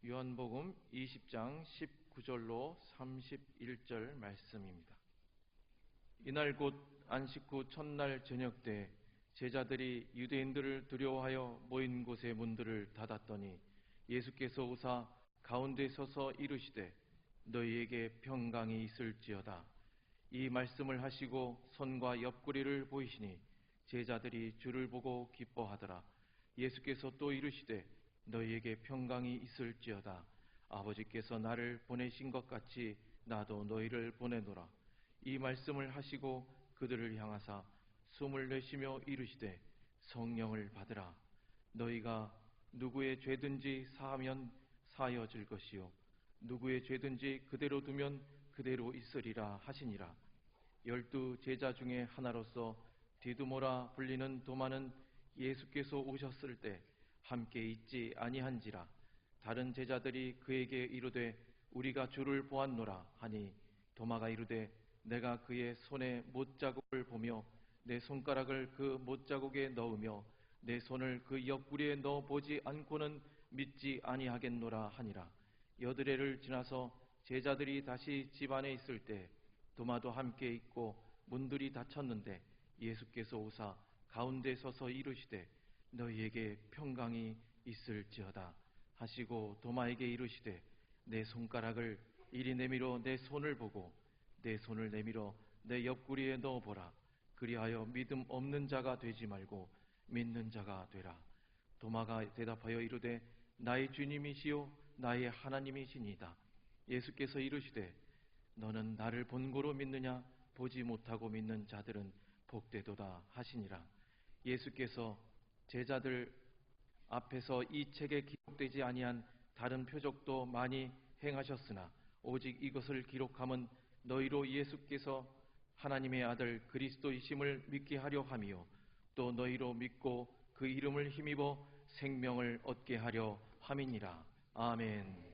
요한복음 20장 19절로 31절 말씀입니다. 이날 곧 안식 후 첫날 저녁 때 제자들이 유대인들을 두려워하여 모인 곳의 문들을 닫았더니 예수께서 오사 가운데 서서 이르시되 너희에게 평강이 있을지어다. 이 말씀을 하시고 손과 옆구리를 보이시니 제자들이 주를 보고 기뻐하더라. 예수께서 또 이르시되 너희에게 평강이 있을지어다. 아버지께서 나를 보내신 것 같이 나도 너희를 보내노라. 이 말씀을 하시고 그들을 향하사 숨을 내쉬며 이르시되 성령을 받으라. 너희가 누구의 죄든지 사하면 사여질 것이요 누구의 죄든지 그대로 두면 그대로 있으리라 하시니라. 12 제자 중에 하나로서 디두모라 불리는 도마는 예수께서 오셨을 때 함께 있지 아니한지라. 다른 제자들이 그에게 이르되 우리가 주를 보았노라 하니 도마가 이르되 내가 그의 손에 못자국을 보며 내 손가락을 그 못자국에 넣으며 내 손을 그 옆구리에 넣어 보지 않고는 믿지 아니하겠노라 하니라. 여드레를 지나서 제자들이 다시 집 안에 있을 때 도마도 함께 있고 문들이 닫혔는데 예수께서 오사 가운데 서서 이르시되 너희에게 평강이 있을지어다 하시고 도마에게 이르시되 내 손가락을 이리 내밀어 내 손을 보고 내 손을 내밀어 내 옆구리에 넣어보라. 그리하여 믿음 없는 자가 되지 말고 믿는 자가 되라. 도마가 대답하여 이르되 나의 주님이시요 나의 하나님이시니이다. 예수께서 이르시되 너는 나를 본고로 믿느냐? 보지 못하고 믿는 자들은 복되도다 하시니라. 예수께서 제자들 앞에서 이 책에 기록되지 아니한 다른 표적도 많이 행하셨으나 오직 이것을 기록함은 너희로 예수께서 하나님의 아들 그리스도이심을 믿게 하려 함이요 또 너희로 믿고 그 이름을 힘입어 생명을 얻게 하려 함이니라. 아멘.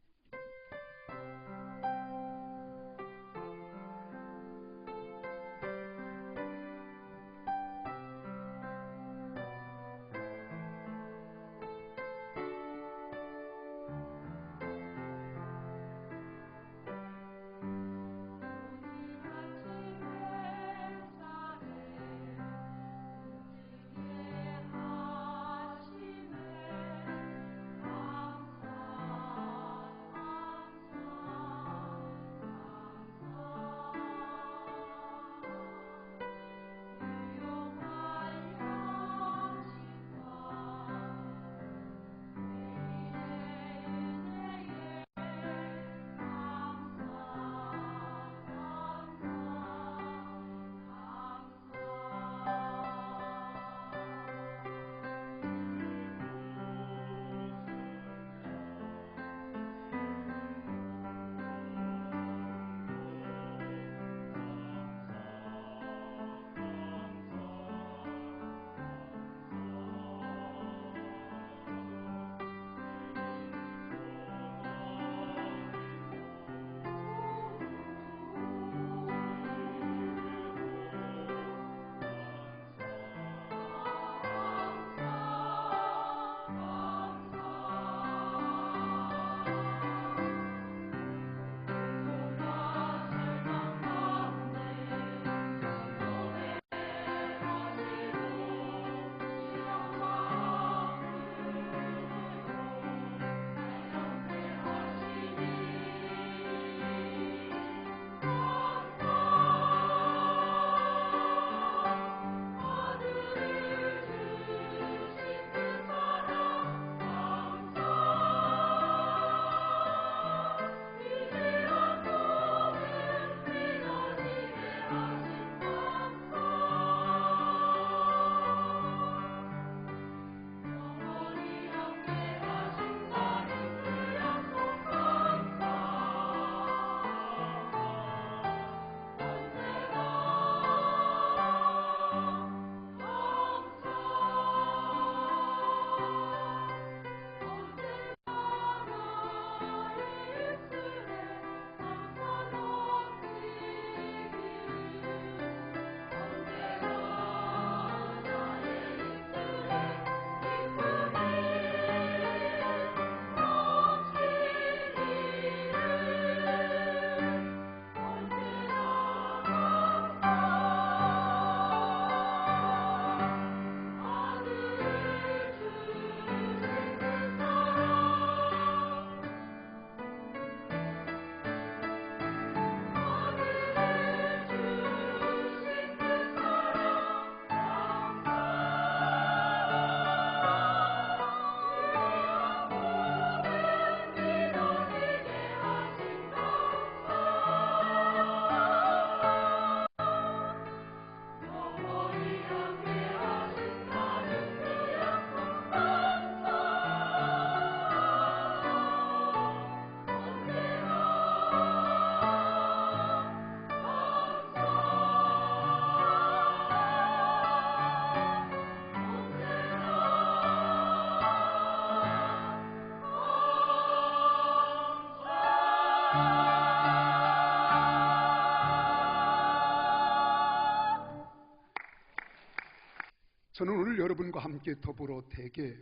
여러분과 함께 더불어 대개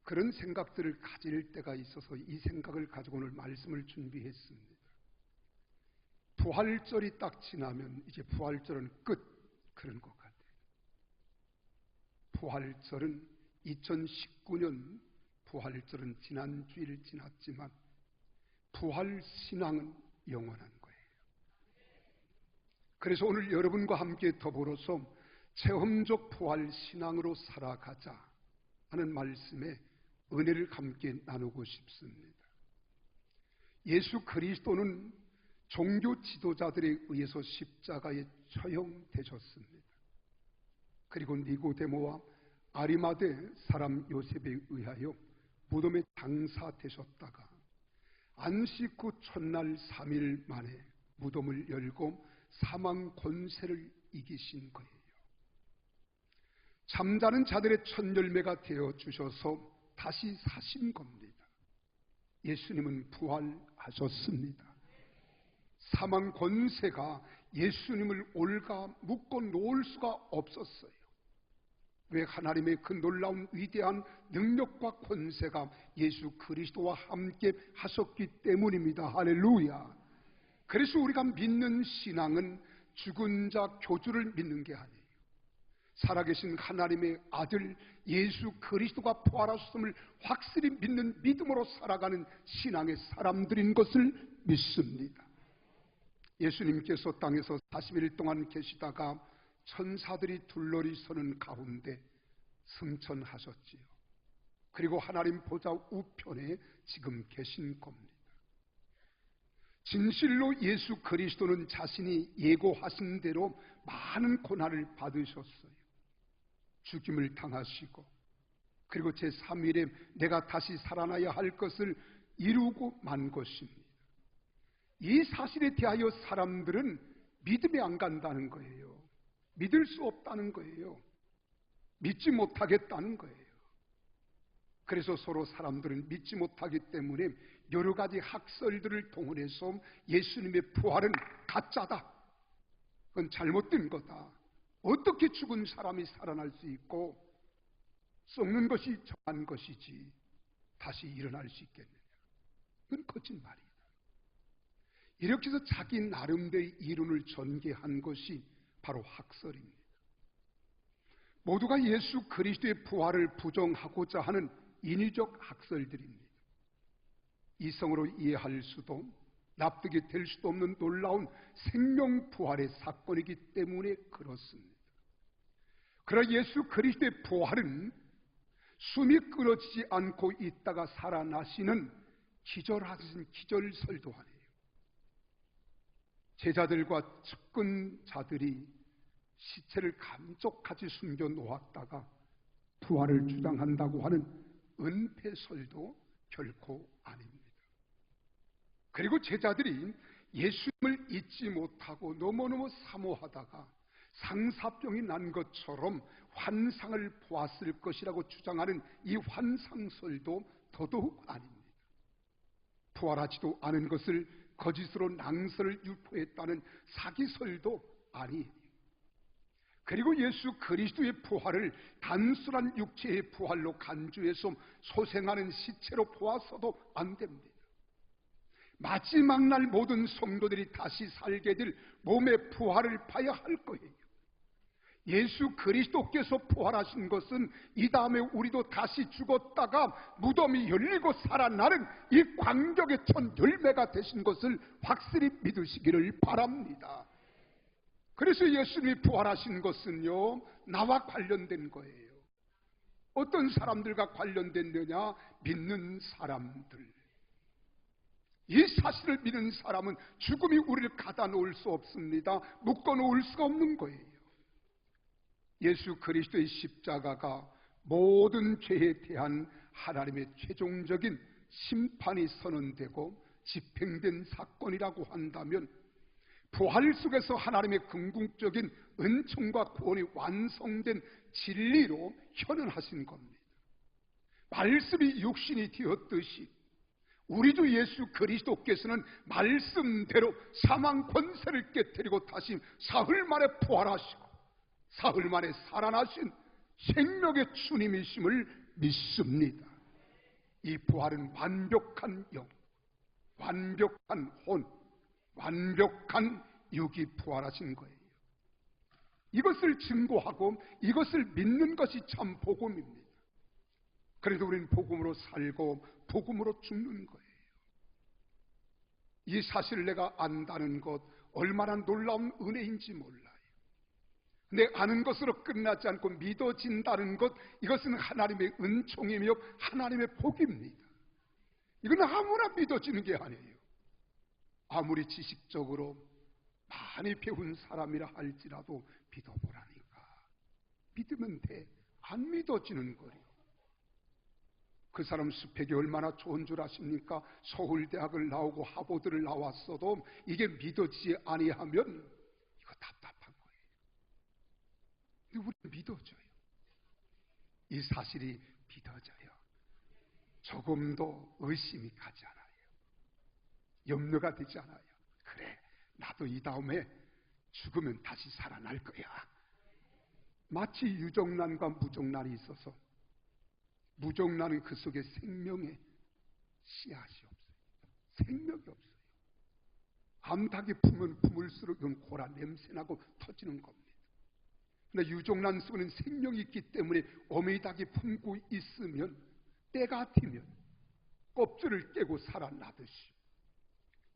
그런 생각들을 가질 때가 있어서 이 생각을 가지고 오늘 말씀을 준비했습니다. 부활절이 딱 지나면 이제 부활절은 끝, 그런 것 같아요. 부활절은 2019년 부활절은 지난 주일 지났지만 부활신앙은 영원한 거예요. 그래서 오늘 여러분과 함께 더불어서 체험적 부활신앙으로 살아가자 하는 말씀에 은혜를 함께 나누고 싶습니다. 예수 그리스도는 종교 지도자들에 의해서 십자가에 처형되셨습니다. 그리고 니고데모와 아리마대 사람 요셉에 의하여 무덤에 장사되셨다가 안식 후 첫날 3일 만에 무덤을 열고 사망 권세를 이기신 거예요. 잠자는 자들의 첫 열매가 되어 주셔서 다시 사신 겁니다. 예수님은 부활하셨습니다. 사망 권세가 예수님을 올가 묶어 놓을 수가 없었어요. 왜? 하나님의 그 놀라운 위대한 능력과 권세가 예수 그리스도와 함께 하셨기 때문입니다. 할렐루야. 그래서 우리가 믿는 신앙은 죽은 자 교주를 믿는 게 아니에요. 살아계신 하나님의 아들 예수 그리스도가 부활하셨음을 확실히 믿는 믿음으로 살아가는 신앙의 사람들인 것을 믿습니다. 예수님께서 땅에서 40일 동안 계시다가 천사들이 둘러리 서는 가운데 승천하셨지요. 그리고 하나님 보좌 우편에 지금 계신 겁니다. 진실로 예수 그리스도는 자신이 예고하신 대로 많은 고난을 받으셨어요. 죽임을 당하시고 그리고 제3일에 내가 다시 살아나야 할 것을 이루고 만 것입니다. 이 사실에 대하여 사람들은 믿음이 안 간다는 거예요. 믿을 수 없다는 거예요. 믿지 못하겠다는 거예요. 그래서 서로 사람들은 믿지 못하기 때문에 여러 가지 학설들을 동원해서 예수님의 부활은 가짜다, 그건 잘못된 거다, 어떻게 죽은 사람이 살아날 수 있고 썩는 것이 정한 것이지 다시 일어날 수 있겠느냐, 그건 거짓말이다. 이렇게 해서 자기 나름대로의 이론을 전개한 것이 바로 학설입니다. 모두가 예수 그리스도의 부활을 부정하고자 하는 인위적 학설들입니다. 이성으로 이해할 수도 납득이 될 수도 없는 놀라운 생명 부활의 사건이기 때문에 그렇습니다. 그러나 예수 그리스도의 부활은 숨이 끊어지지 않고 있다가 살아나시는 기절하신 기절설도 아니에요. 제자들과 측근자들이 시체를 감쪽같이 숨겨 놓았다가 부활을 주장한다고 하는 은폐설도 결코 아닙니다. 그리고 제자들이 예수님을 잊지 못하고 너무너무 사모하다가 상사병이 난 것처럼 환상을 보았을 것이라고 주장하는 이 환상설도 더더욱 아닙니다. 부활하지도 않은 것을 거짓으로 낭설을 유포했다는 사기설도 아니에요. 그리고 예수 그리스도의 부활을 단순한 육체의 부활로 간주해서 소생하는 시체로 보아서도 안 됩니다. 마지막 날 모든 성도들이 다시 살게 될 몸의 부활을 봐야 할 거예요. 예수 그리스도께서 부활하신 것은 이 다음에 우리도 다시 죽었다가 무덤이 열리고 살아나는 이 광적의 첫 열매가 되신 것을 확실히 믿으시기를 바랍니다. 그래서 예수님이 부활하신 것은요, 나와 관련된 거예요. 어떤 사람들과 관련됐느냐? 믿는 사람들. 이 사실을 믿는 사람은 죽음이 우리를 가다 놓을 수 없습니다. 묶어 놓을 수가 없는 거예요. 예수 그리스도의 십자가가 모든 죄에 대한 하나님의 최종적인 심판이 선언되고 집행된 사건이라고 한다면 부활 속에서 하나님의 궁극적인 은총과 구원이 완성된 진리로 현현하신 겁니다. 말씀이 육신이 되었듯이 우리 주 예수 그리스도께서는 말씀대로 사망 권세를 깨뜨리고 다시 사흘 만에 부활하시고 사흘 만에 살아나신 생명의 주님이심을 믿습니다. 이 부활은 완벽한 영, 완벽한 혼, 완벽한 육이 부활하신 거예요. 이것을 증거하고 이것을 믿는 것이 참 복음입니다. 그래도 우리는 복음으로 살고 복음으로 죽는 거예요. 이 사실을 내가 안다는 것 얼마나 놀라운 은혜인지 몰라요. 근데 아는 것으로 끝나지 않고 믿어진다는 것, 이것은 하나님의 은총이며 하나님의 복입니다. 이건 아무나 믿어지는 게 아니에요. 아무리 지식적으로 많이 배운 사람이라 할지라도 믿어보라니까. 믿으면 돼. 안 믿어지는 거예요. 그 사람 스펙이 얼마나 좋은 줄 아십니까? 서울대학을 나오고 하버드를 나왔어도 이게 믿어지지 아니하면 이거 답답한 거예요. 근데 우리는 믿어져요. 이 사실이 믿어져요. 조금도 의심이 가지 않아요. 염려가 되지 않아요. 그래, 나도 이 다음에 죽으면 다시 살아날 거야. 마치 유정란과 무정란이 있어서 무정란은 그 속에 생명의 씨앗이 없어요. 생명이 없어요. 암탉이 품으면 품을수록 이건 고라 냄새나고 터지는 겁니다. 근데 유정란 속에는 생명이 있기 때문에 어미닭이 품고 있으면 때가 되면 껍질을 깨고 살아나듯이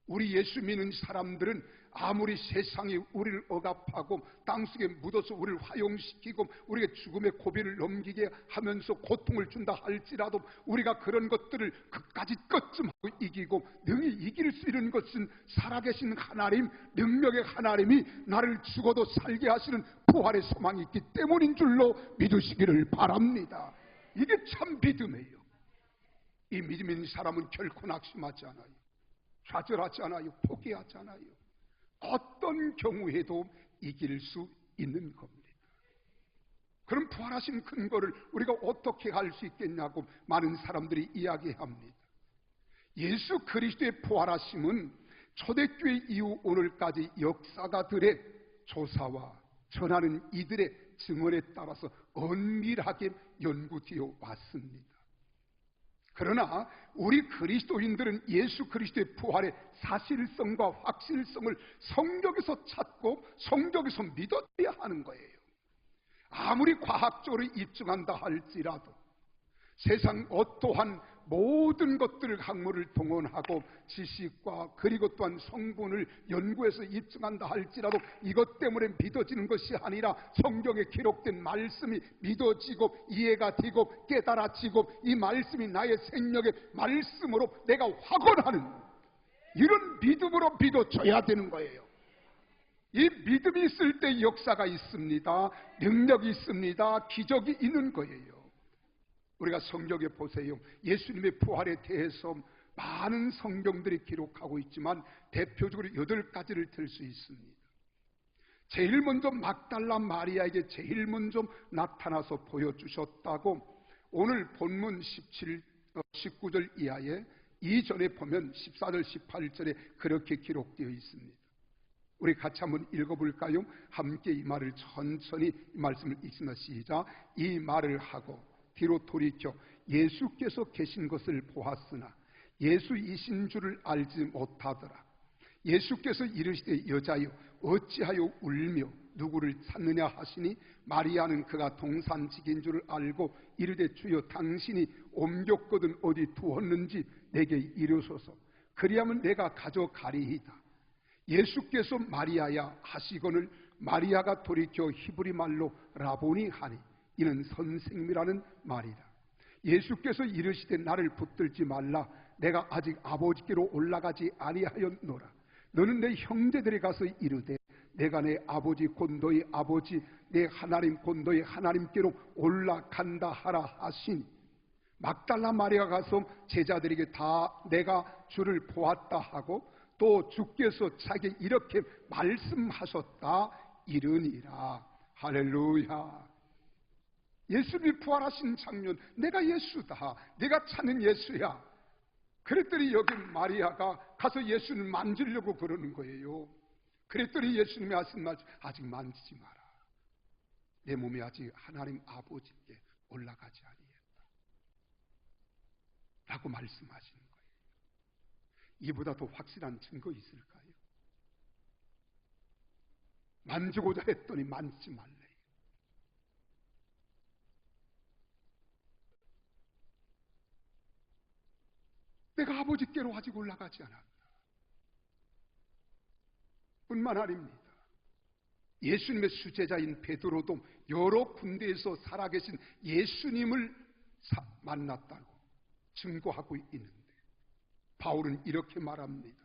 우리 예수 믿는 사람들은 아무리 세상이 우리를 억압하고 땅속에 묻어서 우리를 화용시키고 우리가 죽음의 고비를 넘기게 하면서 고통을 준다 할지라도 우리가 그런 것들을 끝까지 끝쯤하고 이기고 능히 이길 수 있는 것은 살아계신 하나님, 능력의 하나님이 나를 죽어도 살게 하시는 부활의 소망이 있기 때문인 줄로 믿으시기를 바랍니다. 이게 참 믿음이에요. 이 믿음 있는 사람은 결코 낙심하지 않아요. 좌절하지 않아요. 포기하지 않아요. 어떤 경우에도 이길 수 있는 겁니다. 그럼 부활하신 근거를 우리가 어떻게 알 수 있겠냐고 많은 사람들이 이야기합니다. 예수 그리스도의 부활하심은 초대교회 이후 오늘까지 역사가들의 조사와 전하는 이들의 증언에 따라서 은밀하게 연구되어 왔습니다. 그러나 우리 그리스도인들은 예수 그리스도의 부활의 사실성과 확실성을 성경에서 찾고 성경에서 믿어야 하는 거예요. 아무리 과학적으로 입증한다 할지라도 세상 어떠한 모든 것들을 학문을 동원하고 지식과 그리고 또한 성분을 연구해서 입증한다 할지라도 이것 때문에 믿어지는 것이 아니라 성경에 기록된 말씀이 믿어지고 이해가 되고 깨달아지고 이 말씀이 나의 생명의 말씀으로 내가 확언하는 이런 믿음으로 믿어져야 되는 거예요. 이 믿음이 있을 때 역사가 있습니다. 능력이 있습니다. 기적이 있는 거예요. 우리가 성경에 보세요. 예수님의 부활에 대해서 많은 성경들이 기록하고 있지만 대표적으로 8가지를 들 수 있습니다. 제일 먼저 막달라 마리아에게 제일 먼저 나타나서 보여주셨다고 오늘 본문 19절 이하에 이전에 보면 14절 18절에 그렇게 기록되어 있습니다. 우리 같이 한번 읽어볼까요? 함께 이 말을 천천히 이 말씀을 읽습니다. 시작. 이 말을 하고 뒤로 돌이켜 예수께서 계신 것을 보았으나 예수이신 줄을 알지 못하더라. 예수께서 이르시되 여자여 어찌하여 울며 누구를 찾느냐 하시니 마리아는 그가 동산직인 줄을 알고 이르되 주여 당신이 옮겼거든 어디 두었는지 내게 이르소서. 그리하면 내가 가져가리이다. 예수께서 마리아야 하시거늘 마리아가 돌이켜 히브리 말로 라보니 하니 이는 선생님이라는 말이다. 예수께서 이르시되 나를 붙들지 말라. 내가 아직 아버지께로 올라가지 아니하였노라. 너는 내 형제들에 가서 이르되 내가 내 아버지 곧 너희 아버지 내 하나님 곧 너희 하나님께로 올라간다 하라 하시니 막달라 마리아가 가서 제자들에게 다 내가 주를 보았다 하고 또 주께서 자기 이렇게 말씀하셨다 이르니라. 할렐루야. 예수님이 부활하신 장면, 내가 예수다. 내가 찾는 예수야. 그랬더니 여기 마리아가 가서 예수님을 만지려고 그러는 거예요. 그랬더니 예수님이 하신 말, 아직 만지지 마라. 내 몸이 아직 하나님 아버지께 올라가지 아니했다 라고 말씀하시는 거예요. 이보다 더 확실한 증거 있을까요? 만지고자 했더니 만지지 말래요. 내가 아버지께로 아직 올라가지 않았다 뿐만 아닙니다. 예수님의 수제자인 베드로도 여러 군데에서 살아계신 예수님을 만났다고 증거하고 있는데, 바울은 이렇게 말합니다.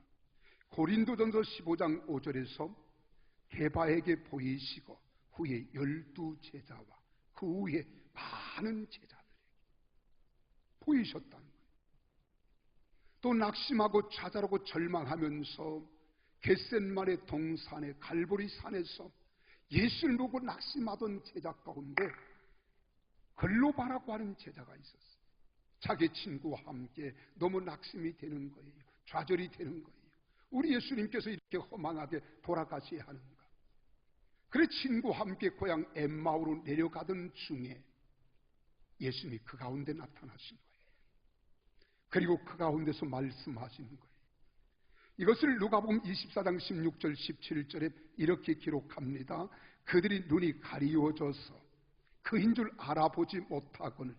고린도전서 15장 5절에서 게바에게 보이시고 후에 12제자와 그 후에 많은 제자들에게 보이셨다는 거예요. 또 낙심하고 좌절하고 절망하면서 겟셋만의 동산에 갈보리 산에서 예수를 보고 낙심하던 제자 가운데 글로바라고 하는 제자가 있었어요. 자기 친구와 함께 너무 낙심이 되는 거예요. 좌절이 되는 거예요. 우리 예수님께서 이렇게 허망하게 돌아가셔야 하는가. 그래 친구와 함께 고향 엠마오로 내려가던 중에 예수님이 그 가운데 나타나신 거예요. 그리고 그 가운데서 말씀하시는 거예요. 이것을 누가복음 24장 16절 17절에 이렇게 기록합니다. 그들이 눈이 가리워져서 그인 줄 알아보지 못하거늘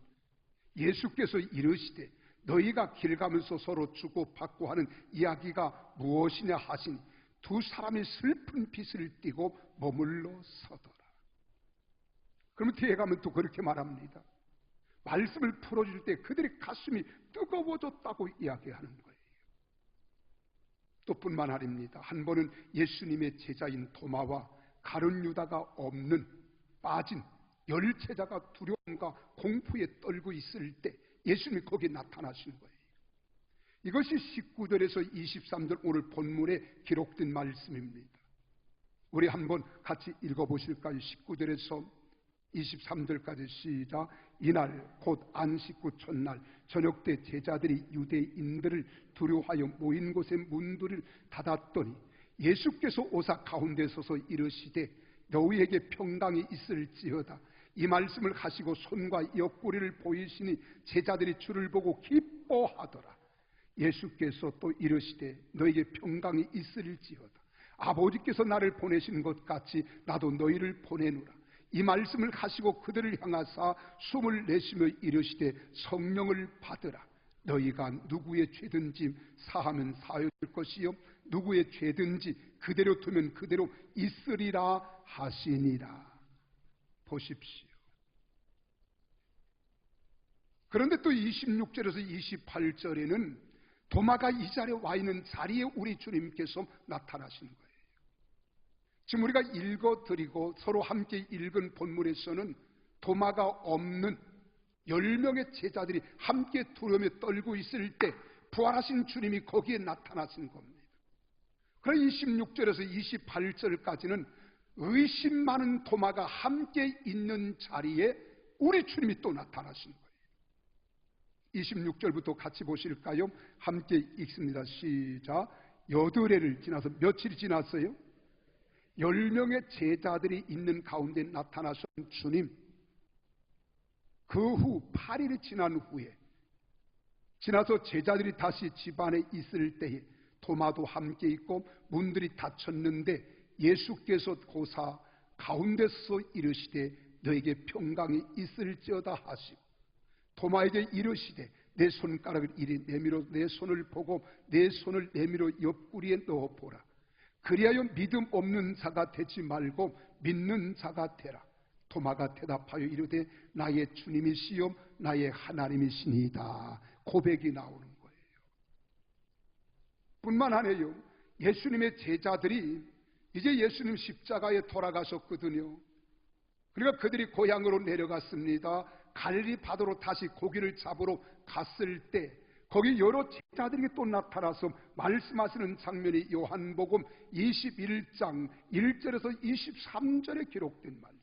예수께서 이르시되 너희가 길 가면서 서로 주고받고 하는 이야기가 무엇이냐 하시니 두 사람이 슬픈 빛을 띠고 머물러 서더라. 그러면 뒤에 가면 또 그렇게 말합니다. 말씀을 풀어줄 때 그들의 가슴이 뜨거워졌다고 이야기하는 거예요. 또 뿐만 아닙니다. 한 번은 예수님의 제자인 도마와 가룟 유다가 없는 빠진 열제자가 두려움과 공포에 떨고 있을 때 예수님이 거기에 나타나신 거예요. 이것이 19절에서 23절 오늘 본문에 기록된 말씀입니다. 우리 한번 같이 읽어보실까요? 19절에서 23절까지 시작. 이날 곧 안식 후 첫날 저녁 때 제자들이 유대인들을 두려워하여 모인 곳의 문들을 닫았더니 예수께서 오사 가운데 서서 이르시되 너희에게 평강이 있을지어다. 이 말씀을 하시고 손과 옆구리를 보이시니 제자들이 주를 보고 기뻐하더라. 예수께서 또 이르시되 너희에게 평강이 있을지어다. 아버지께서 나를 보내신 것 같이 나도 너희를 보내노라. 이 말씀을 하시고 그들을 향하사 숨을 내쉬며 이르시되 성령을 받으라. 너희가 누구의 죄든지 사하면 사여질 것이요 누구의 죄든지 그대로 두면 그대로 있으리라 하시니라. 보십시오. 그런데 또 26절에서 28절에는 도마가 이 자리에 와 있는 자리에 우리 주님께서 나타나시는 거예요. 지금 우리가 읽어드리고 서로 함께 읽은 본문에서는 도마가 없는 10명의 제자들이 함께 두려움에 떨고 있을 때 부활하신 주님이 거기에 나타나신 겁니다. 그래서 26절에서 28절까지는 의심 많은 도마가 함께 있는 자리에 우리 주님이 또 나타나신 거예요. 26절부터 같이 보실까요? 함께 읽습니다. 시작. 여드레를 지나서 며칠이 지났어요? 10명의 제자들이 있는 가운데 나타나신 주님, 그 후 8일이 지난 후에 지나서 제자들이 다시 집안에 있을 때에 도마도 함께 있고 문들이 닫혔는데 예수께서 고사 가운데서 이르시되 너에게 평강이 있을지어다 하시고 도마에게 이르시되 내 손가락을 이리 내밀어 내 손을 보고 내 손을 내밀어 옆구리에 넣어보라. 그리하여 믿음 없는 자가 되지 말고 믿는 자가 되라. 도마가 대답하여 이르되 나의 주님이시요 나의 하나님이시니이다. 고백이 나오는 거예요. 뿐만 아니에요. 예수님의 제자들이 이제 예수님 십자가에 돌아가셨거든요. 그러니까 그들이 고향으로 내려갔습니다. 갈릴리 바다로 다시 고기를 잡으러 갔을 때 거기 여러 제자들이 또 나타나서 말씀하시는 장면이 요한복음 21장 1절에서 23절에 기록된 말씀이에요.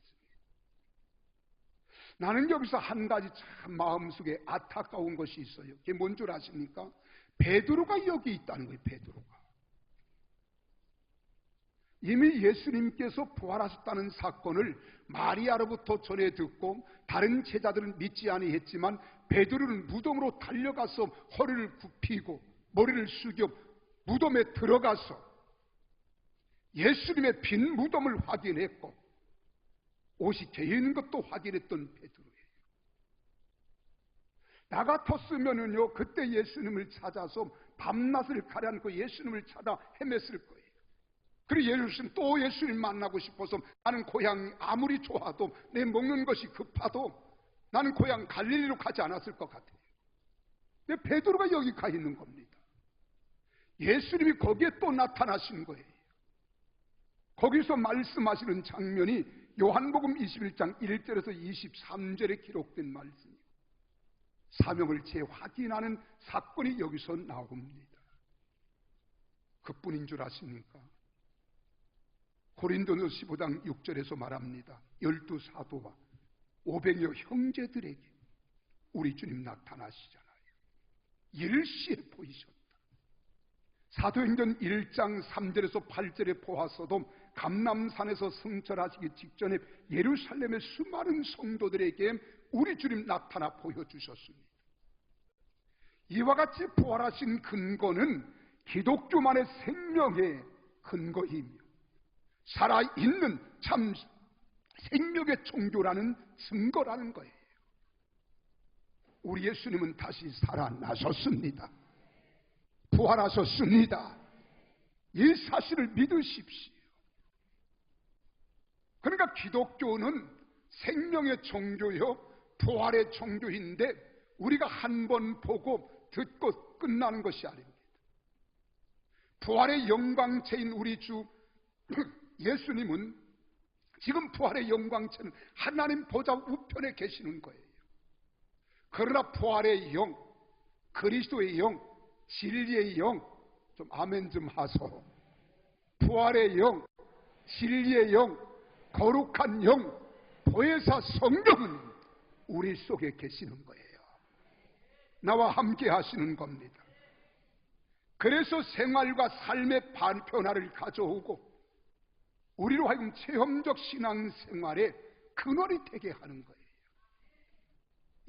나는 여기서 한 가지 참 마음속에 안타까운 것이 있어요. 그게 뭔 줄 아십니까? 베드로가 여기 있다는 거예요. 베드로가. 이미 예수님께서 부활하셨다는 사건을 마리아로부터 전해 듣고 다른 제자들은 믿지 아니했지만 베드로는 무덤으로 달려가서 허리를 굽히고 머리를 숙여 무덤에 들어가서 예수님의 빈 무덤을 확인했고 옷이 개어 있는 것도 확인했던 베드로예요. 나 같았으면은요, 그때 예수님을 찾아서 밤낮을 가려앉고 예수님을 찾아 헤맸을 거예요. 그리고 또 예수님 만나고 싶어서 나는 고향 아무리 좋아도 내 먹는 것이 급하도 나는 고향 갈릴리로 가지 않았을 것 같아요. 근데 베드로가 여기 가 있는 겁니다. 예수님이 거기에 또 나타나신 거예요. 거기서 말씀하시는 장면이 요한복음 21장 1절에서 23절에 기록된 말씀이에요. 사명을 재확인하는 사건이 여기서 나옵니다. 그뿐인 줄 아십니까? 고린도서 15장 6절에서 말합니다. 12사도와 500여 형제들에게 우리 주님 나타나시잖아요. 일시에 보이셨다. 사도행전 1장 3절에서 8절에 보았어도 감람산에서 승천하시기 직전에 예루살렘의 수많은 성도들에게 우리 주님 나타나 보여주셨습니다. 이와 같이 부활하신 근거는 기독교만의 생명의 근거이며 살아있는 참 생명의 종교라는 증거라는 거예요. 우리 예수님은 다시 살아나셨습니다. 부활하셨습니다. 이 사실을 믿으십시오. 그러니까 기독교는 생명의 종교요, 부활의 종교인데 우리가 한 번 보고 듣고 끝나는 것이 아닙니다. 부활의 영광체인 우리 주 예수님은 지금 부활의 영광체는 하나님 보좌 우편에 계시는 거예요. 그러나 부활의 영, 그리스도의 영, 진리의 영, 좀 아멘 좀 하소. 부활의 영, 진리의 영, 거룩한 영, 보혜사 성령은 우리 속에 계시는 거예요. 나와 함께 하시는 겁니다. 그래서 생활과 삶의 변화를 가져오고 우리로 하여금 체험적 신앙생활의 근원이 되게 하는 거예요.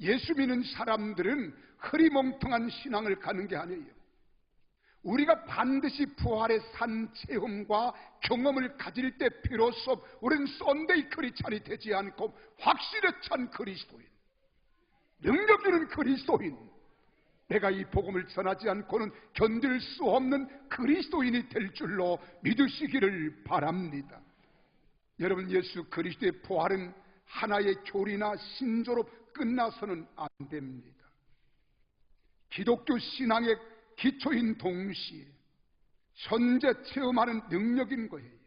예수 믿는 사람들은 흐리멍텅한 신앙을 가는 게 아니에요. 우리가 반드시 부활의 산 체험과 경험을 가질 때 비로소 우리는 썬데이 크리스찬이 되지 않고 확실히 찬 그리스도인, 능력 있는 그리스도인, 내가 이 복음을 전하지 않고는 견딜 수 없는 그리스도인이 될 줄로 믿으시기를 바랍니다. 여러분, 예수 그리스도의 부활은 하나의 교리나 신조로 끝나서는 안 됩니다. 기독교 신앙의 기초인 동시에 현재 체험하는 능력인 거예요.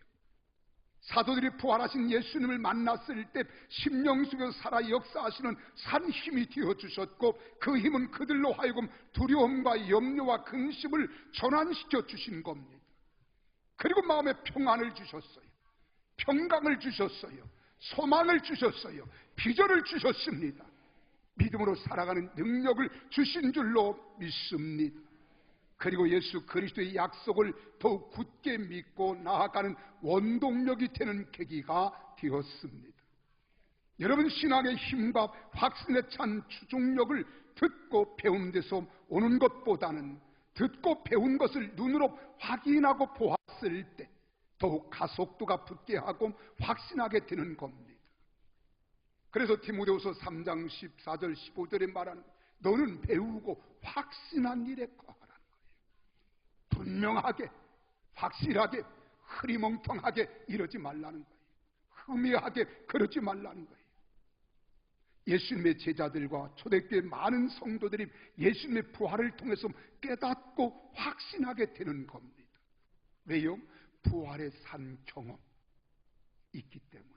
사도들이 부활하신 예수님을 만났을 때 심령 속에서 살아 역사하시는 산 힘이 되어주셨고 그 힘은 그들로 하여금 두려움과 염려와 근심을 전환시켜 주신 겁니다. 그리고 마음에 평안을 주셨어요. 평강을 주셨어요. 소망을 주셨어요. 비전을 주셨습니다. 믿음으로 살아가는 능력을 주신 줄로 믿습니다. 그리고 예수 그리스도의 약속을 더욱 굳게 믿고 나아가는 원동력이 되는 계기가 되었습니다. 여러분, 신앙의 힘과 확신에 찬 추종력을 듣고 배운 데서 오는 것보다는 듣고 배운 것을 눈으로 확인하고 보았을 때 더욱 가속도가 붙게 하고 확신하게 되는 겁니다. 그래서 디모데후서 3장 14절 15절에 말하는 너는 배우고 확신한 일에 거하라는 거예요. 분명하게, 확실하게, 흐리멍텅하게 이러지 말라는 거예요. 흠이하게 그러지 말라는 거예요. 예수님의 제자들과 초대교회 많은 성도들이 예수님의 부활을 통해서 깨닫고 확신하게 되는 겁니다. 왜요? 부활의 산 경험 있기 때문에.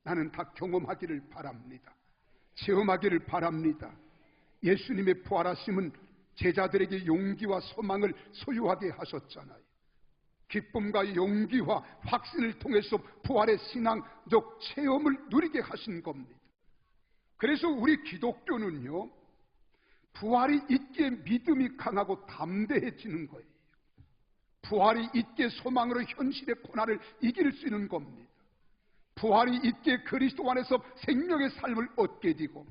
나는 다 경험하기를 바랍니다. 체험하기를 바랍니다. 예수님의 부활하심은 제자들에게 용기와 소망을 소유하게 하셨잖아요. 기쁨과 용기와 확신을 통해서 부활의 신앙적 체험을 누리게 하신 겁니다. 그래서 우리 기독교는요, 부활이 있기에 믿음이 강하고 담대해지는 거예요. 부활이 있게 소망으로 현실의 고난을 이길 수 있는 겁니다. 부활이 있게 그리스도 안에서 생명의 삶을 얻게 되고,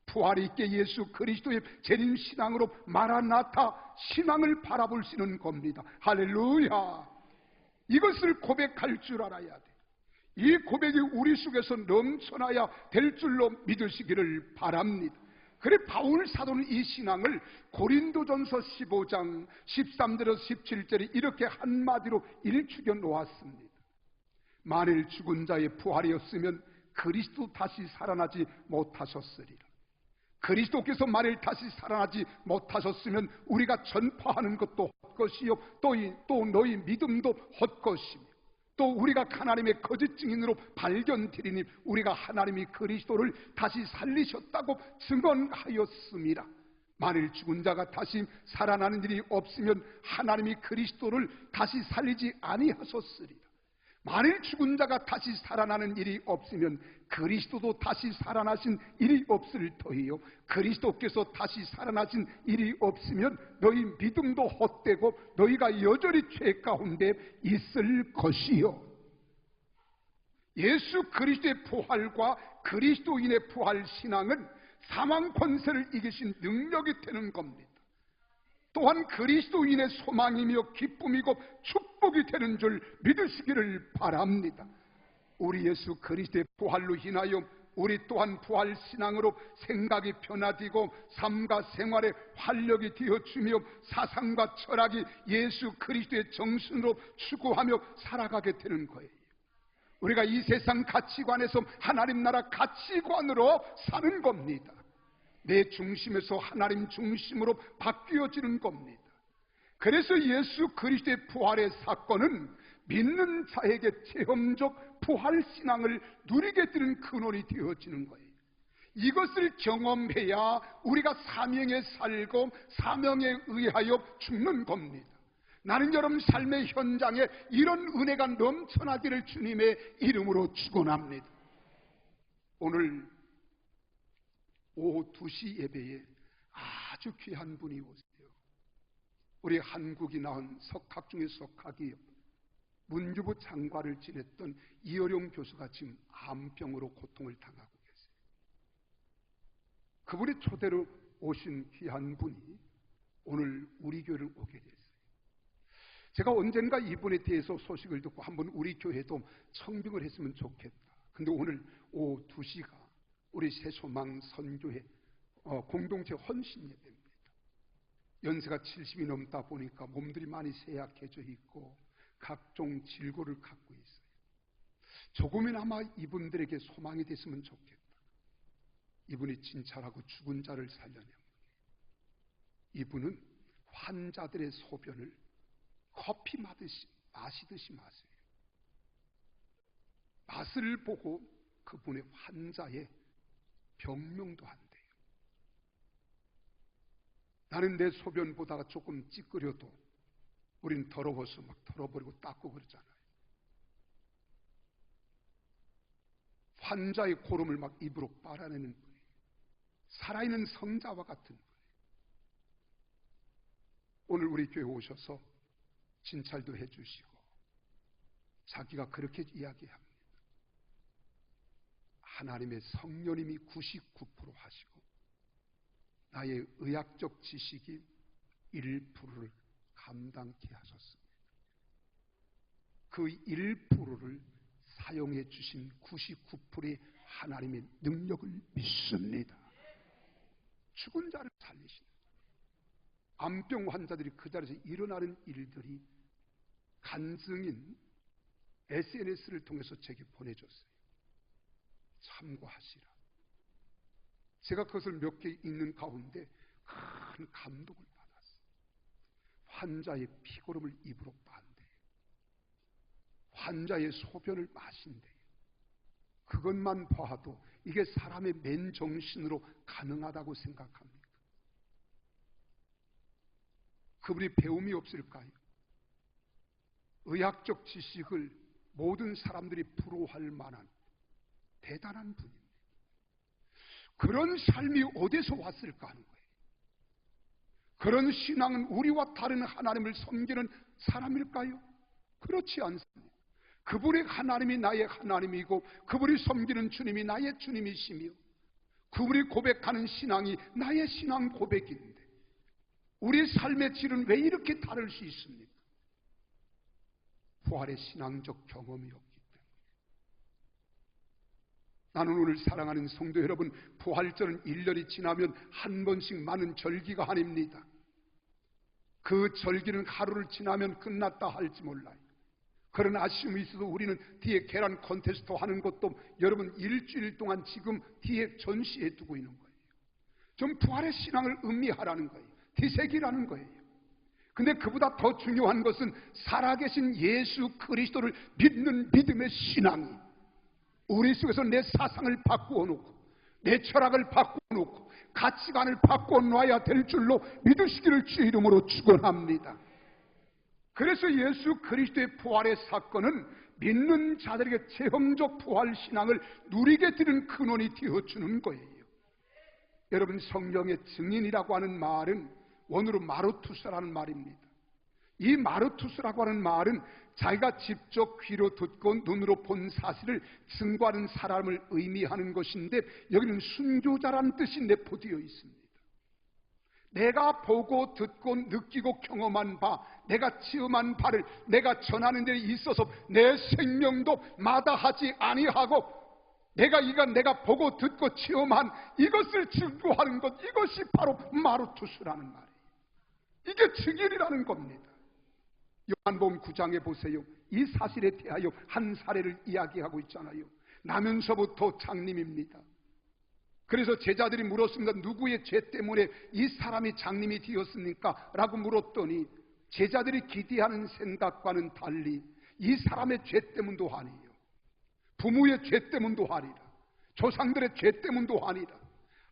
부활이 있게 예수 그리스도의 재림 신앙으로 마라나타 신앙을 바라볼 수 있는 겁니다. 할렐루야. 이것을 고백할 줄 알아야 돼. 이 고백이 우리 속에서 넘쳐나야 될 줄로 믿으시기를 바랍니다. 그래 바울 사도는 이 신앙을 고린도전서 15장 13절에서 17절에 이렇게 한마디로 일축여 놓았습니다. 만일 죽은 자의 부활이 없으면 그리스도 다시 살아나지 못하셨으리라. 그리스도께서 만일 다시 살아나지 못하셨으면 우리가 전파하는 것도 헛것이요 또 너희 믿음도 헛것이며, 또 우리가 하나님의 거짓 증인으로 발견되리니 우리가 하나님이 그리스도를 다시 살리셨다고 증언하였습니다. 만일 죽은 자가 다시 살아나는 일이 없으면 하나님이 그리스도를 다시 살리지 아니하셨으리라. 만일 죽은 자가 다시 살아나는 일이 없으면 그리스도도 다시 살아나신 일이 없을 터이요, 그리스도께서 다시 살아나신 일이 없으면 너희 믿음도 헛되고 너희가 여전히 죄 가운데 있을 것이요. 예수 그리스도의 부활과 그리스도인의 부활 신앙은 사망 권세를 이기신 능력이 되는 겁니다. 또한 그리스도인의 소망이며 기쁨이고 축복이 되는 줄 믿으시기를 바랍니다. 우리 예수 그리스도의 부활로 인하여 우리 또한 부활 신앙으로 생각이 변화되고 삶과 생활에 활력이 되어주며 사상과 철학이 예수 그리스도의 정신으로 추구하며 살아가게 되는 거예요. 우리가 이 세상 가치관에서 하나님 나라 가치관으로 사는 겁니다. 내 중심에서 하나님 중심으로 바뀌어지는 겁니다. 그래서 예수 그리스도의 부활의 사건은 믿는 자에게 체험적 부활 신앙을 누리게 되는 근원이 되어지는 거예요. 이것을 경험해야 우리가 사명에 살고 사명에 의하여 죽는 겁니다. 나는 여러분 삶의 현장에 이런 은혜가 넘쳐나기를 주님의 이름으로 축원합니다. 오늘 오후 2시 예배에 아주 귀한 분이 오세요. 우리 한국이 낳은 석학 중에 석학이요, 문주부 장관을 지냈던 이어룡 교수가 지금 암병으로 고통을 당하고 계세요. 그분의 초대로 오신 귀한 분이 오늘 우리 교회를 오게 됐어요. 제가 언젠가 이분에 대해서 소식을 듣고 한번 우리 교회도 청빙을 했으면 좋겠다. 근데 오늘 오후 2시가 우리 새소망 선교회 공동체 헌신 예배입니다. 연세가 70이 넘다 보니까 몸들이 많이 쇠약해져 있고 각종 질고를 갖고 있어요. 조금이나마 이분들에게 소망이 됐으면 좋겠다. 이분이 진찰하고 죽은 자를 살려내는 거예요. 이분은 환자들의 소변을 커피 마시듯이 마세요. 맛을 보고 그분의 환자의 병명도 한대요. 나는 내 소변 보다가 조금 찌끄려도 우린 더러워서 막 털어버리고 닦고 그러잖아요. 환자의 고름을 막 입으로 빨아내는 분이에요. 살아있는 성자와 같은 분이에요. 오늘 우리 교회 오셔서 진찰도 해주시고 자기가 그렇게 이야기합니다. 하나님의 성령님이 99% 하시고 나의 의학적 지식이 1%를 감당케 하셨습니다. 그 1%를 사용해 주신 99%의 하나님의 능력을 믿습니다. 죽은 자를 살리시는, 암병 환자들이 그 자리에서 일어나는 일들이 간증인 SNS를 통해서 제게 보내줬어요. 참고하시라. 제가 그것을 몇 개 읽는 가운데 큰 감동을 받았어요. 환자의 피고름을 입으로 빤대요. 환자의 소변을 마신대요. 그것만 봐도 이게 사람의 맨정신으로 가능하다고 생각합니까? 그분이 배움이 없을까요? 의학적 지식을 모든 사람들이 부러워할 만한 대단한 분입니다. 그런 삶이 어디서 왔을까 하는 거예요. 그런 신앙은 우리와 다른 하나님을 섬기는 사람일까요? 그렇지 않습니다. 그분의 하나님이 나의 하나님이고 그분이 섬기는 주님이 나의 주님이시며 그분이 고백하는 신앙이 나의 신앙 고백인데 우리의 삶의 질은 왜 이렇게 다를 수 있습니까? 부활의 신앙적 경험이 없기 때문에. 나는 오늘 사랑하는 성도 여러분, 부활절은 1년이 지나면 한 번씩 많은 절기가 아닙니다. 그 절기는 하루를 지나면 끝났다 할지 몰라요. 그런 아쉬움이 있어도 우리는 뒤에 계란 콘테스트 하는 것도 여러분 일주일 동안 지금 뒤에 전시해 두고 있는 거예요. 좀 부활의 신앙을 음미하라는 거예요. 되새기라는 거예요. 근데 그보다 더 중요한 것은 살아계신 예수 그리스도를 믿는 믿음의 신앙이 우리 속에서 내 사상을 바꾸어 놓고 내 철학을 바꾸어 놓고 가치관을 바꾸어 놔야 될 줄로 믿으시기를 주의 이름으로 축원합니다. 그래서 예수 그리스도의 부활의 사건은 믿는 자들에게 체험적 부활 신앙을 누리게 되는 근원이 되어주는 거예요. 여러분, 성령의 증인이라고 하는 말은 원어로 마르투스라는 말입니다. 이 마르투스라고 하는 말은 자기가 직접 귀로 듣고 눈으로 본 사실을 증거하는 사람을 의미하는 것인데 여기는 순교자라는 뜻이 내포되어 있습니다. 내가 보고 듣고 느끼고 경험한 바, 내가 체험한 바를 내가 전하는 데 있어서 내 생명도 마다하지 아니하고 내가 보고 듣고 체험한 이것을 증거하는 것, 이것이 바로 마르투스라는 말이에요. 이게 증인이라는 겁니다. 요한복음 9장에 보세요. 이 사실에 대하여 한 사례를 이야기하고 있잖아요. 나면서부터 장님입니다. 그래서 제자들이 물었습니다. 누구의 죄 때문에 이 사람이 장님이 되었습니까? 라고 물었더니 제자들이 기대하는 생각과는 달리 이 사람의 죄 때문도 아니에요. 부모의 죄 때문도 아니라 조상들의 죄 때문도 아니라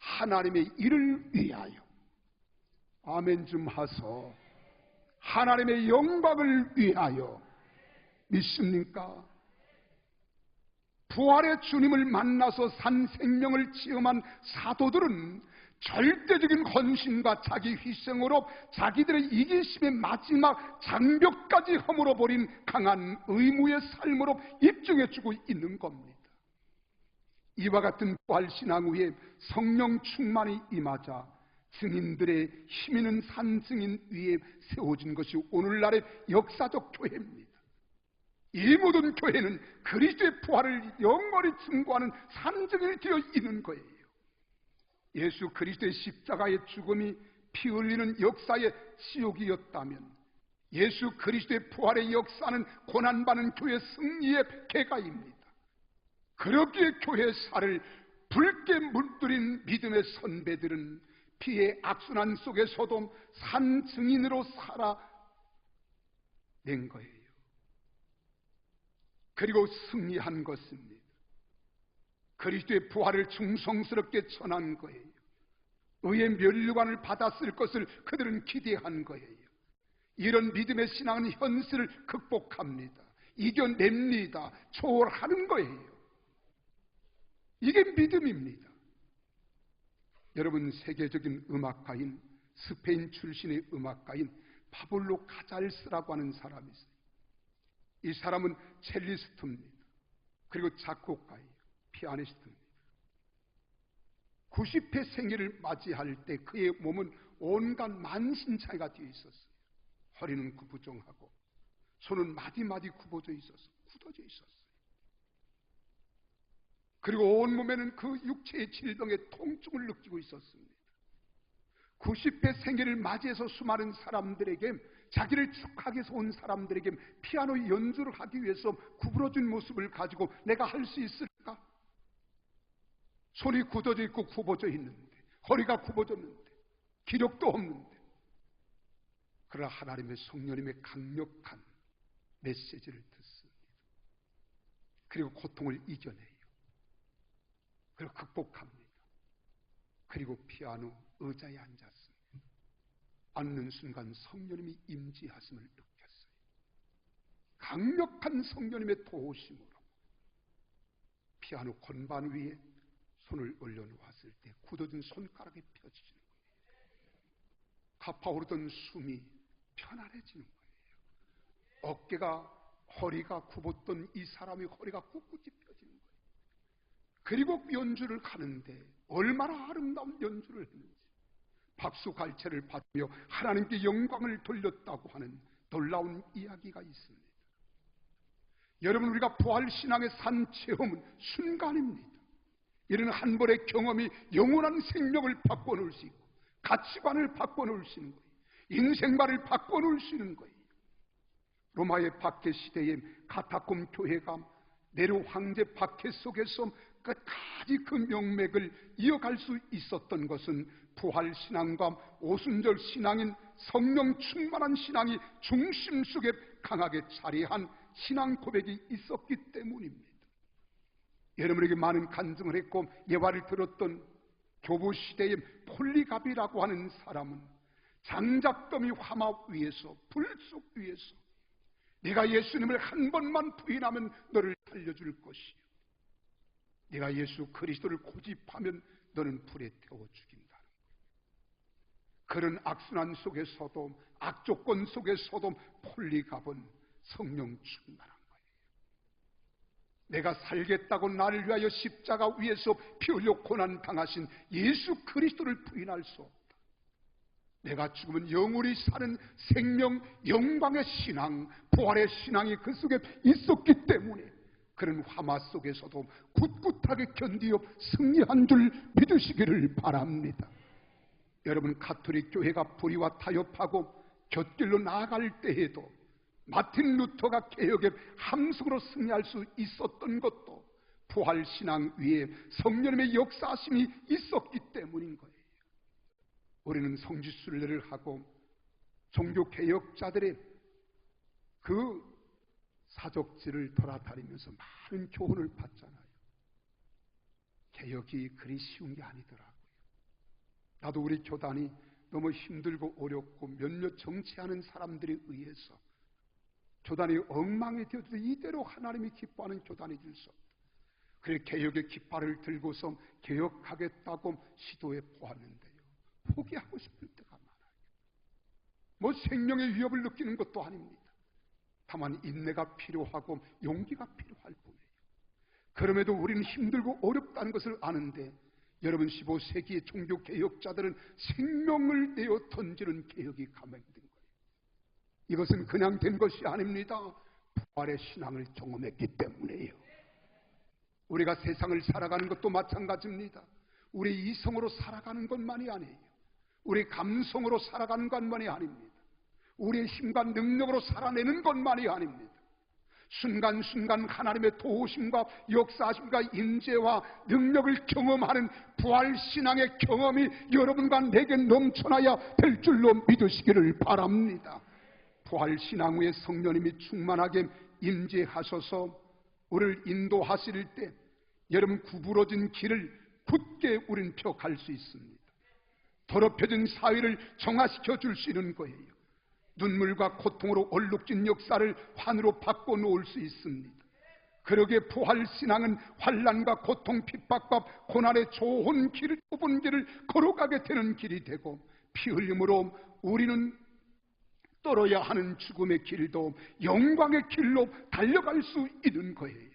하나님의 일을 위하여, 아멘 좀 하소, 하나님의 영광을 위하여 믿습니까? 부활의 주님을 만나서 산 생명을 체험한 사도들은 절대적인 헌신과 자기 희생으로 자기들의 이기심의 마지막 장벽까지 허물어버린 강한 의무의 삶으로 입증해주고 있는 겁니다. 이와 같은 부활신앙 위에 성령 충만이 임하자 증인들의 힘있는 산증인 위에 세워진 것이 오늘날의 역사적 교회입니다. 이 모든 교회는 그리스도의 부활을 영원히 증거하는 산증인이 되어 있는 거예요. 예수 그리스도의 십자가의 죽음이 피 흘리는 역사의 지옥이었다면 예수 그리스도의 부활의 역사는 고난받는 교회의 승리의 계가입니다. 그렇기에 교회의 살을 붉게 물들인 믿음의 선배들은 피의 악순환 속에서도 산 증인으로 살아낸 거예요. 그리고 승리한 것입니다. 그리스도의 부활을 충성스럽게 전한 거예요. 의의 면류관을 받았을 것을 그들은 기대한 거예요. 이런 믿음의 신앙은 현실을 극복합니다. 이겨냅니다. 초월하는 거예요. 이게 믿음입니다. 여러분, 세계적인 음악가인, 스페인 출신의 음악가인 파블로 카잘스라고 하는 사람이 있어요. 이 사람은 첼리스트입니다. 그리고 작곡가예요. 피아니스트입니다. 90회 생일을 맞이할 때 그의 몸은 온갖 만신창이가 되어 있었어요. 허리는 구부정하고 손은 마디마디 굽어져 있었어요. 굳어져 있었어요. 그리고 온몸에는 그 육체의 질병의 통증을 느끼고 있었습니다. 90회 생일을 맞이해서 수많은 사람들에게, 자기를 축하하기 위해서 온 사람들에게 피아노 연주를 하기 위해서 구부러진 모습을 가지고 내가 할 수 있을까? 손이 굳어져 있고 굽어져 있는데, 허리가 굽어졌는데, 기력도 없는데, 그러나 하나님의 성령님의 강력한 메시지를 듣습니다. 그리고 고통을 이겨내요. 그리고 극복합니다. 그리고 피아노 의자에 앉았습니다. 앉는 순간 성령님이 임재하심을 느꼈어요. 강력한 성령님의 도우심으로 피아노 건반 위에 손을 올려놓았을 때 굳어진 손가락이 펴지는 거예요. 타파오르던 숨이 편안해지는 거예요. 어깨가, 허리가 굽었던 이 사람의 허리가 꿋꿋이 펴지는 거예요. 그리고 연주를 가는데 얼마나 아름다운 연주를 했는지 박수갈채를 받으며 하나님께 영광을 돌렸다고 하는 놀라운 이야기가 있습니다. 여러분, 우리가 부활신앙의 산 체험은 순간입니다. 이런 한 번의 경험이 영원한 생명을 바꿔놓을 수 있고 가치관을 바꿔놓을 수 있는 거예요. 인생관을 바꿔놓을 수 있는 거예요. 로마의 박해 시대에 카타콤 교회가 네로 황제 박해 속에서 끝까지 그 명맥을 이어갈 수 있었던 것은 부활신앙과 오순절 신앙인 성령 충만한 신앙이 중심 속에 강하게 자리한 신앙 고백이 있었기 때문입니다. 여러분에게 많은 간증을 했고 예화를 들었던 교부 시대의 폴리갑이라고 하는 사람은 장작더미 화마 위에서, 불 속 위에서 네가 예수님을 한 번만 부인하면 너를 살려줄 것이요, 네가 예수 그리스도를 고집하면 너는 불에 태워 죽인다는 거예요. 그런 악순환 속에서도, 악조건 속에서도 폴리갑은 성령 충만한 거예요. 내가 살겠다고 나를 위하여 십자가 위에서 피 흘려 고난 당하신 예수 그리스도를 부인할 수 없다. 내가 죽으면 영원히 사는 생명, 영광의 신앙, 부활의 신앙이 그 속에 있었기 때문에 그런 화마 속에서도 굳굳하게 견디어 승리한 줄 믿으시기를 바랍니다. 여러분, 가톨릭 교회가 불의와 타협하고 곁길로 나아갈 때에도 마틴 루터가 개혁의 함성으로 승리할 수 있었던 것도 부활신앙 위에 성령님의 역사하심이 있었기 때문인 거예요. 우리는 성지순례를 하고 종교개혁자들의 그 사적지를 돌아다니면서 많은 교훈을 받잖아요. 개혁이 그리 쉬운 게 아니더라고요. 나도 우리 교단이 너무 힘들고 어렵고 몇몇 정치하는 사람들에 의해서 교단이 엉망이 되어도 이대로 하나님이 기뻐하는 교단이 될 수 없다. 그래 개혁의 깃발을 들고서 개혁하겠다고 시도해 보았는데요, 포기하고 싶을 때가 많아요. 뭐 생명의 위협을 느끼는 것도 아닙니다. 다만 인내가 필요하고 용기가 필요할 뿐이에요. 그럼에도 우리는 힘들고 어렵다는 것을 아는데, 여러분 15세기의 종교개혁자들은 생명을 내어 던지는 개혁이 감행된 거예요. 이것은 그냥 된 것이 아닙니다. 부활의 신앙을 경험했기 때문이에요. 우리가 세상을 살아가는 것도 마찬가지입니다. 우리 이성으로 살아가는 것만이 아니에요. 우리 감성으로 살아가는 것만이 아닙니다. 우리의 힘과 능력으로 살아내는 것만이 아닙니다. 순간순간 하나님의 도우심과 역사하심과 인재와 능력을 경험하는 부활신앙의 경험이 여러분과 내게 넘쳐나야 될 줄로 믿으시기를 바랍니다. 부활신앙 후에 성령님이 충만하게 임재하셔서 우리를 인도하실 때 여러분 구부러진 길을 굳게 우린 펴갈 수 있습니다. 더럽혀진 사회를 정화시켜 줄 수 있는 거예요. 눈물과 고통으로 얼룩진 역사를 환으로 바꿔놓을 수 있습니다. 그러기에 부활신앙은 환난과 고통, 핍박과 고난의 좋은 길을, 좁은 길을 걸어가게 되는 길이 되고, 피 흘림으로 우리는 떨어야 하는 죽음의 길도 영광의 길로 달려갈 수 있는 거예요.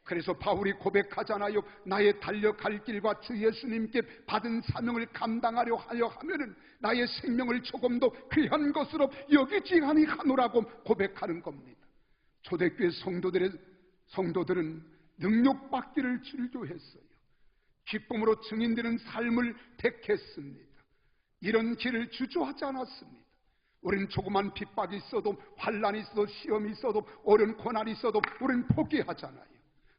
그래서 바울이 고백하잖아요. 나의 달려갈 길과 주 예수님께 받은 사명을 감당하려 하려 하면은 나의 생명을 조금도 귀한 것으로 여기지 아니하노라고 고백하는 겁니다. 초대교회 성도들은 능력받기를 즐겨했어요. 기쁨으로 증인되는 삶을 택했습니다. 이런 길을 주저하지 않았습니다. 우리는 조그만 핍박이 있어도, 환난이 있어도, 시험이 있어도, 어려운 고난이 있어도 우리는 포기하잖아요.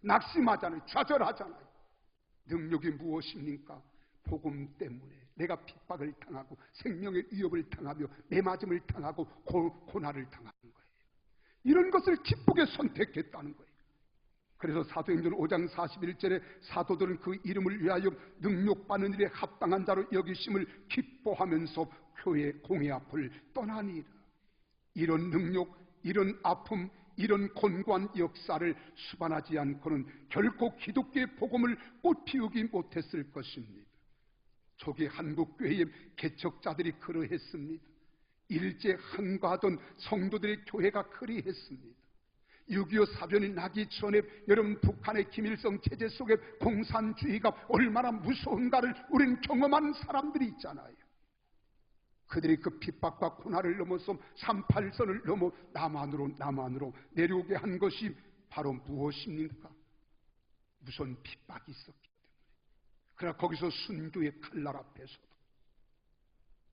낙심하잖아요. 좌절하잖아요. 능력이 무엇입니까? 복음 때문에 내가 핍박을 당하고 생명의 위협을 당하며 매맞음을 당하고 고난을 당하는 거예요. 이런 것을 기쁘게 선택했다는 거예요. 그래서 사도행전 5장 41절에 사도들은 그 이름을 위하여 능력받는 일에 합당한 자로 여기심을 기뻐하면서 교회 공회 앞을 떠나니라. 이런 능력, 이런 아픔, 이런 곤고한 역사를 수반하지 않고는 결코 기독교의 복음을 꽃피우지 못했을 것입니다. 초기 한국교회의 개척자들이 그러했습니다. 일제 항거하던 성도들의 교회가 그리했습니다. 6.25 사변이 나기 전에 여러분 북한의 김일성 체제 속에 공산주의가 얼마나 무서운가를 우리는 경험한 사람들이 있잖아요. 그들이 그 핍박과 고난을 넘어서 38선을 넘어 남한으로 내려오게 한 것이 바로 무엇입니까? 무슨 핍박이 있었기 때문에. 그러나 거기서 순교의 칼날 앞에서도,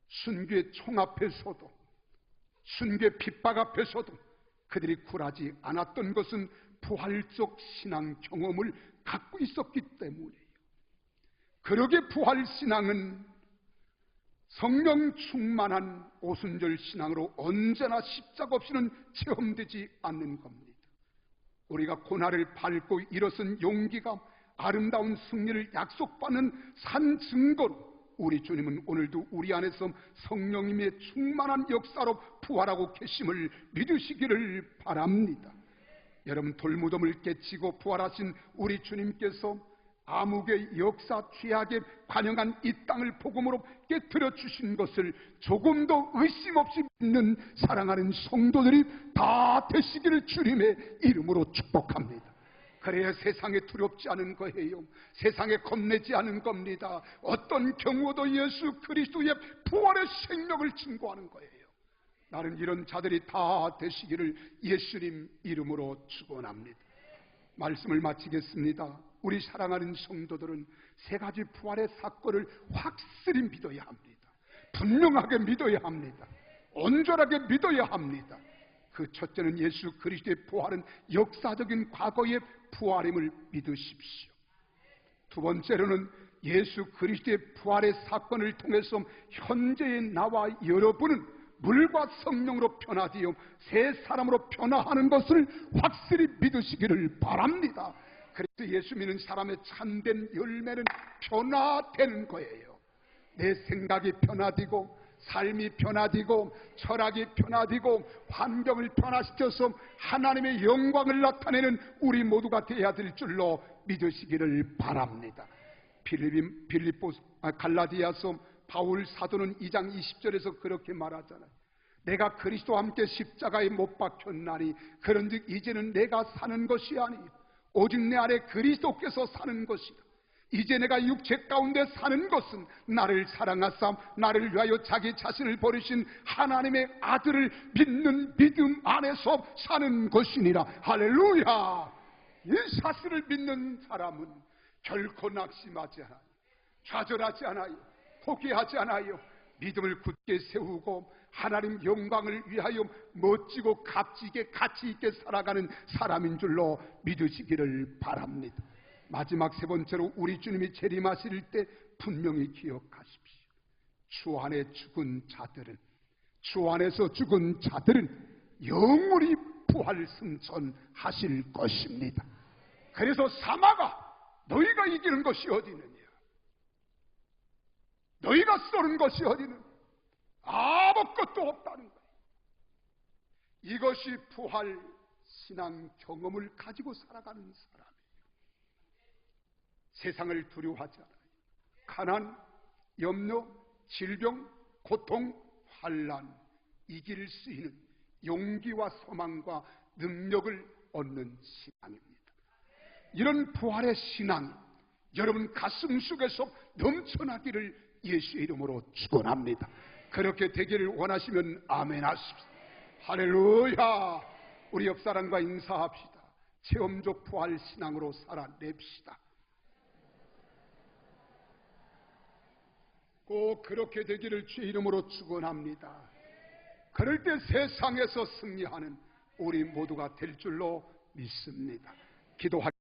순교의 총 앞에서도, 순교의 핍박 앞에서도 그들이 굴하지 않았던 것은 부활적 신앙 경험을 갖고 있었기 때문이에요. 그러게 부활신앙은 성령 충만한 오순절 신앙으로 언제나 십자가 없이는 체험되지 않는 겁니다. 우리가 고난을 밟고 일어선 용기가 아름다운 승리를 약속받는 산 증거로 우리 주님은 오늘도 우리 안에서 성령님의 충만한 역사로 부활하고 계심을 믿으시기를 바랍니다. 여러분, 돌무덤을 깨치고 부활하신 우리 주님께서 암흑의 역사 죄악에 관영한 이 땅을 복음으로 깨뜨려 주신 것을 조금도 의심 없이 믿는 사랑하는 성도들이 다 되시기를 주님의 이름으로 축복합니다. 그래야 세상에 두렵지 않은 거예요. 세상에 겁내지 않은 겁니다. 어떤 경우도 예수 그리스도의 부활의 생명을 증거하는 거예요. 나는 이런 자들이 다 되시기를 예수님 이름으로 축원합니다. 말씀을 마치겠습니다. 우리 사랑하는 성도들은 세 가지 부활의 사건을 확실히 믿어야 합니다. 분명하게 믿어야 합니다. 온전하게 믿어야 합니다. 그 첫째는 예수 그리스도의 부활은 역사적인 과거의 부활임을 믿으십시오. 두 번째로는 예수 그리스도의 부활의 사건을 통해서 현재의 나와 여러분은 물과 성령으로 변화되어 새 사람으로 변화하는 것을 확실히 믿으시기를 바랍니다. 그래서 예수 믿는 사람의 참된 열매는 변화되는 거예요. 내 생각이 변화되고 삶이 변화되고 철학이 변화되고 환경을 변화시켜서 하나님의 영광을 나타내는 우리 모두가 되어야 될 줄로 믿으시기를 바랍니다. 갈라디아서 바울 사도는 2장 20절에서 그렇게 말하잖아요. 내가 그리스도와 함께 십자가에 못 박혔나니 그런즉 이제는 내가 사는 것이 아니요 오직 내 안에 그리스도께서 사는 것이다. 이제 내가 육체 가운데 사는 것은 나를 사랑하사 나를 위하여 자기 자신을 버리신 하나님의 아들을 믿는 믿음 안에서 사는 것이니라. 할렐루야. 이 사실을 믿는 사람은 결코 낙심하지 않아요. 좌절하지 않아요. 포기하지 않아요. 믿음을 굳게 세우고 하나님 영광을 위하여 멋지고 값지게 가치 있게 살아가는 사람인 줄로 믿으시기를 바랍니다. 마지막 세 번째로 우리 주님이 재림하실 때 분명히 기억하십시오. 주 안에 죽은 자들은, 주 안에서 죽은 자들은 영원히 부활 승천하실 것입니다. 그래서 사마가 너희가 이기는 것이 어디 있느냐? 너희가 쏘는 것이 어디 있느냐? 아무것도 없다는 거예요. 이것이 부활 신앙 경험을 가지고 살아가는 사람이에요. 세상을 두려워하지 않아요. 가난, 염려, 질병, 고통, 환난 이길 수 있는 용기와 소망과 능력을 얻는 신앙입니다. 이런 부활의 신앙이 여러분 가슴 속에서 넘쳐나기를 예수의 이름으로 축원합니다. 그렇게 되기를 원하시면 아멘 하십시오. 할렐루야. 우리 옆사람과 인사합시다. 체험적 부활 신앙으로 살아냅시다. 꼭 그렇게 되기를 주의 이름으로 축원합니다. 그럴 때 세상에서 승리하는 우리 모두가 될 줄로 믿습니다. 기도하